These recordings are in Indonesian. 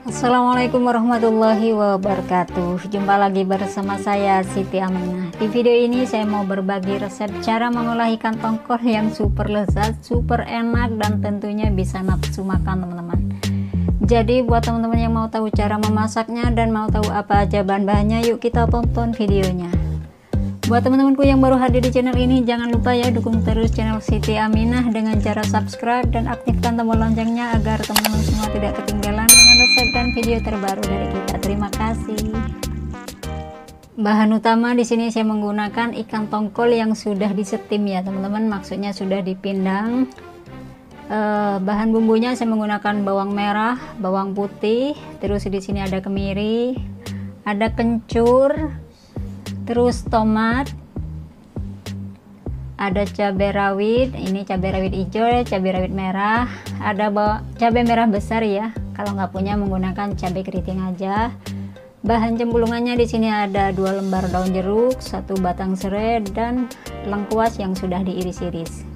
Assalamualaikum warahmatullahi wabarakatuh. Jumpa lagi bersama saya Siti Aminah. Di video ini saya mau berbagi resep cara mengolah ikan tongkol yang super lezat, super enak, dan tentunya bisa nafsu makan teman-teman. Jadi buat teman-teman yang mau tahu cara memasaknya dan mau tahu apa aja bahan-bahannya, yuk kita tonton videonya. Buat teman-temanku yang baru hadir di channel ini, jangan lupa ya dukung terus channel Siti Aminah dengan cara subscribe dan aktifkan tombol loncengnya agar teman-teman semua tidak ketinggalan dengan resep dan video terbaru dari kita. Terima kasih. Bahan utama di sini saya menggunakan ikan tongkol yang sudah disetim ya teman-teman, maksudnya sudah dipindang. Bahan bumbunya saya menggunakan bawang merah, bawang putih, terus di sini ada kemiri, ada kencur, terus tomat, ada cabai rawit, ini cabai rawit hijau, cabai rawit merah, ada cabai merah besar ya, kalau nggak punya menggunakan cabai keriting aja. Bahan cemplungannya di sini ada 2 lembar daun jeruk, 1 batang serai, dan lengkuas yang sudah diiris-iris.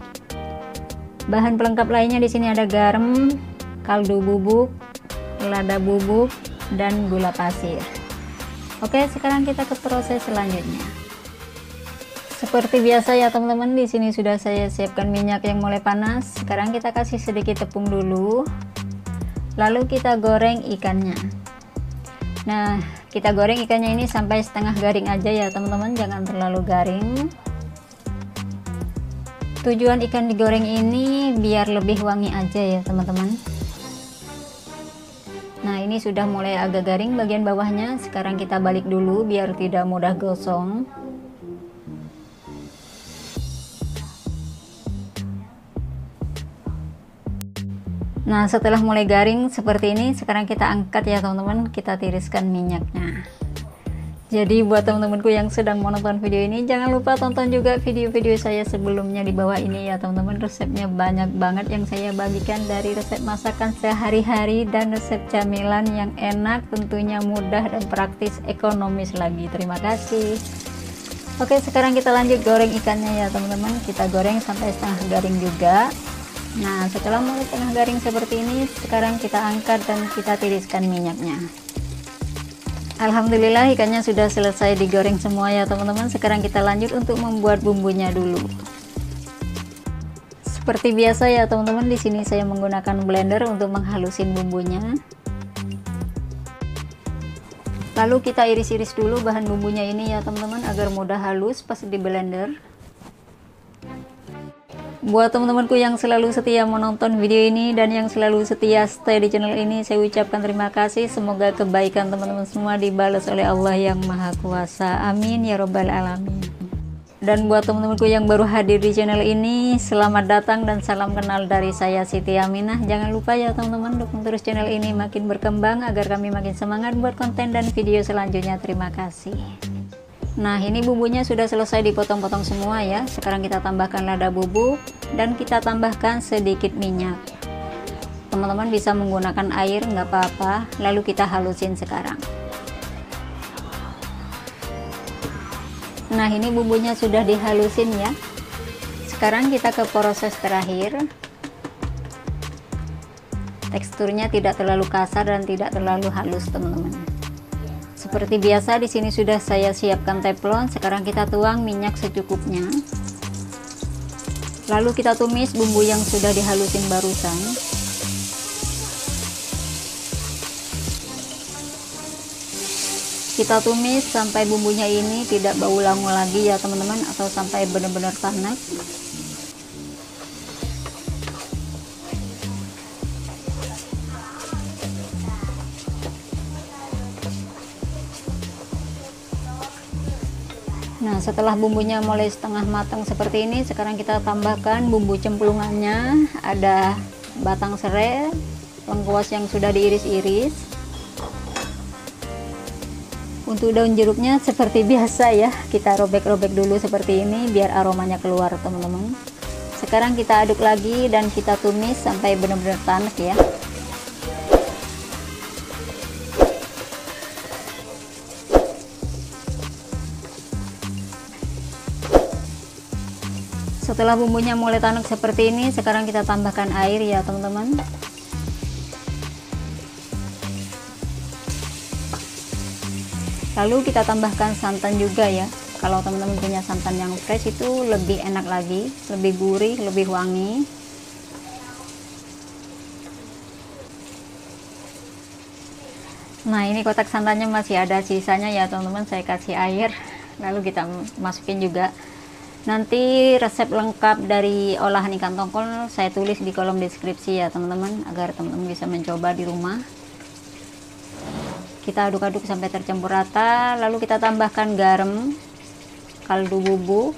Bahan pelengkap lainnya di sini ada garam, kaldu bubuk, lada bubuk, dan gula pasir. Oke, sekarang kita ke proses selanjutnya. Seperti biasa ya teman-teman, di sini sudah saya siapkan minyak yang mulai panas. Sekarang kita kasih sedikit tepung dulu. Lalu kita goreng ikannya. Nah, kita goreng ikannya ini sampai setengah garing aja ya teman-teman, jangan terlalu garing. Tujuan ikan digoreng ini biar lebih wangi aja ya teman-teman. Nah, ini sudah mulai agak garing bagian bawahnya. Sekarang kita balik dulu biar tidak mudah gosong. Nah, setelah mulai garing seperti ini, sekarang kita angkat ya teman-teman, kita tiriskan minyaknya. Jadi buat teman-temanku yang sedang menonton video ini, jangan lupa tonton juga video-video saya sebelumnya di bawah ini ya teman-teman. Resepnya banyak banget yang saya bagikan, dari resep masakan sehari-hari dan resep camilan yang enak, tentunya mudah dan praktis, ekonomis lagi. Terima kasih. Oke, sekarang kita lanjut goreng ikannya ya teman-teman. Kita goreng sampai setengah garing juga. Nah, setelah mulai setengah garing seperti ini, sekarang kita angkat dan kita tiriskan minyaknya. Alhamdulillah ikannya sudah selesai digoreng semua ya teman-teman. Sekarang kita lanjut untuk membuat bumbunya dulu. Seperti biasa ya teman-teman, di sini saya menggunakan blender untuk menghalusin bumbunya. Lalu kita iris-iris dulu bahan bumbunya ini ya teman-teman, agar mudah halus pas di blender. Buat teman-temanku yang selalu setia menonton video ini dan yang selalu setia stay di channel ini, saya ucapkan terima kasih. Semoga kebaikan teman-teman semua dibalas oleh Allah yang Maha Kuasa. Amin ya robbal alamin. Dan buat teman-temanku yang baru hadir di channel ini, selamat datang dan salam kenal dari saya Siti Aminah. Jangan lupa ya teman-teman, dukung terus channel ini makin berkembang agar kami makin semangat buat konten dan video selanjutnya. Terima kasih. Nah, ini bumbunya sudah selesai dipotong-potong semua ya. Sekarang kita tambahkan lada bubuk dan kita tambahkan sedikit minyak. Teman-teman bisa menggunakan air, nggak apa-apa. Lalu kita halusin sekarang. Nah, ini bumbunya sudah dihalusin ya. Sekarang kita ke proses terakhir. Teksturnya tidak terlalu kasar dan tidak terlalu halus teman-teman. Seperti biasa di sini sudah saya siapkan teflon. Sekarang kita tuang minyak secukupnya. Lalu kita tumis bumbu yang sudah dihalusin barusan. Kita tumis sampai bumbunya ini tidak bau langu lagi ya teman-teman, atau sampai benar-benar tanak. Nah, setelah bumbunya mulai setengah matang seperti ini, sekarang kita tambahkan bumbu cemplungannya. Ada batang serai, lengkuas yang sudah diiris-iris. Untuk daun jeruknya seperti biasa ya, kita robek-robek dulu seperti ini biar aromanya keluar teman-teman. Sekarang kita aduk lagi dan kita tumis sampai benar-benar tanak ya. Setelah bumbunya mulai tanak seperti ini, sekarang kita tambahkan air ya teman-teman. Lalu kita tambahkan santan juga ya. Kalau teman-teman punya santan yang fresh itu lebih enak lagi, lebih gurih, lebih wangi. Nah, ini kotak santannya masih ada sisanya ya teman-teman, saya kasih air. Lalu kita masukin juga. Nanti resep lengkap dari olahan ikan tongkol saya tulis di kolom deskripsi ya teman-teman, agar teman-teman bisa mencoba di rumah. Kita aduk-aduk sampai tercampur rata, lalu kita tambahkan garam, kaldu bubuk,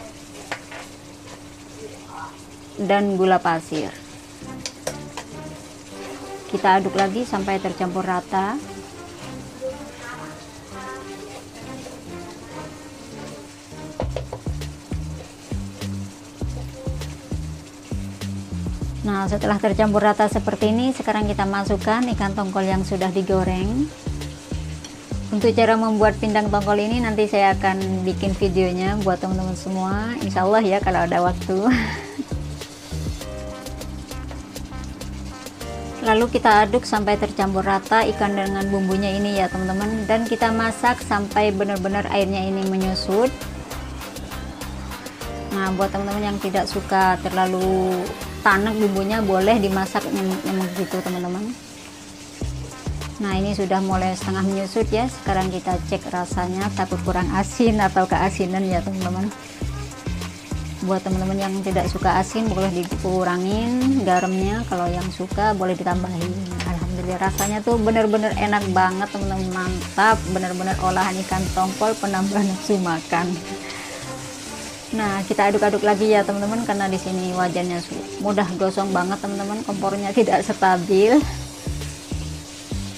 dan gula pasir. Kita aduk lagi sampai tercampur rata. Nah, setelah tercampur rata seperti ini, sekarang kita masukkan ikan tongkol yang sudah digoreng. Untuk cara membuat pindang tongkol ini nanti saya akan bikin videonya buat teman-teman semua, insya Allah ya kalau ada waktu. Lalu kita aduk sampai tercampur rata ikan dengan bumbunya ini ya teman-teman, dan kita masak sampai benar-benar airnya ini menyusut. Nah, buat teman-teman yang tidak suka terlalu tanek bumbunya, boleh dimasak nyemuk gitu teman-teman. Nah, ini sudah mulai setengah menyusut ya. Sekarang kita cek rasanya, takut kurang asin atau keasinan ya teman-teman. Buat teman-teman yang tidak suka asin boleh dikurangin garamnya, kalau yang suka boleh ditambahin. Alhamdulillah rasanya tuh bener-bener enak banget teman-teman, mantap, bener-bener olahan ikan tongkol penambah nafsu makan. Nah, kita aduk-aduk lagi ya teman-teman, karena di sini wajannya mudah gosong banget teman-teman, kompornya tidak stabil.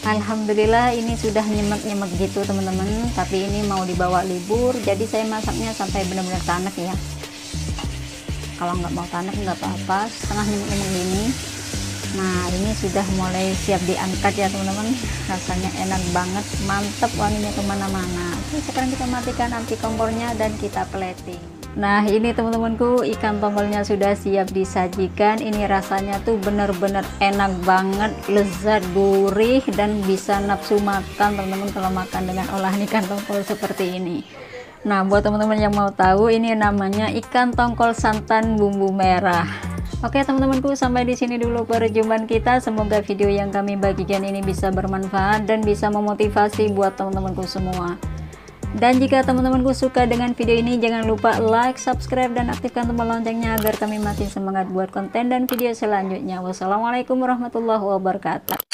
Alhamdulillah ini sudah nyemek-nyemek gitu teman-teman, tapi ini mau dibawa libur, jadi saya masaknya sampai benar-benar tanek ya. Kalau nggak mau tanek nggak apa-apa, setengah nyemek-nyemek gini. Nah, ini sudah mulai siap diangkat ya teman-teman, rasanya enak banget, mantep, wanginya kemana-mana. Oke, sekarang kita matikan api kompornya dan kita plating. Nah, ini teman-temanku, ikan tongkolnya sudah siap disajikan. Ini rasanya tuh bener-bener enak banget, lezat, gurih, dan bisa nafsu makan teman-teman kalau makan dengan olahan ikan tongkol seperti ini. Nah, buat teman-teman yang mau tahu, ini namanya ikan tongkol santan bumbu merah. Oke teman-temanku, sampai di sini dulu perjumpaan kita. Semoga video yang kami bagikan ini bisa bermanfaat dan bisa memotivasi buat teman-temanku semua. Dan jika teman-temanku suka dengan video ini, jangan lupa like, subscribe, dan aktifkan tombol loncengnya agar kami makin semangat buat konten dan video selanjutnya. Wassalamualaikum warahmatullahi wabarakatuh.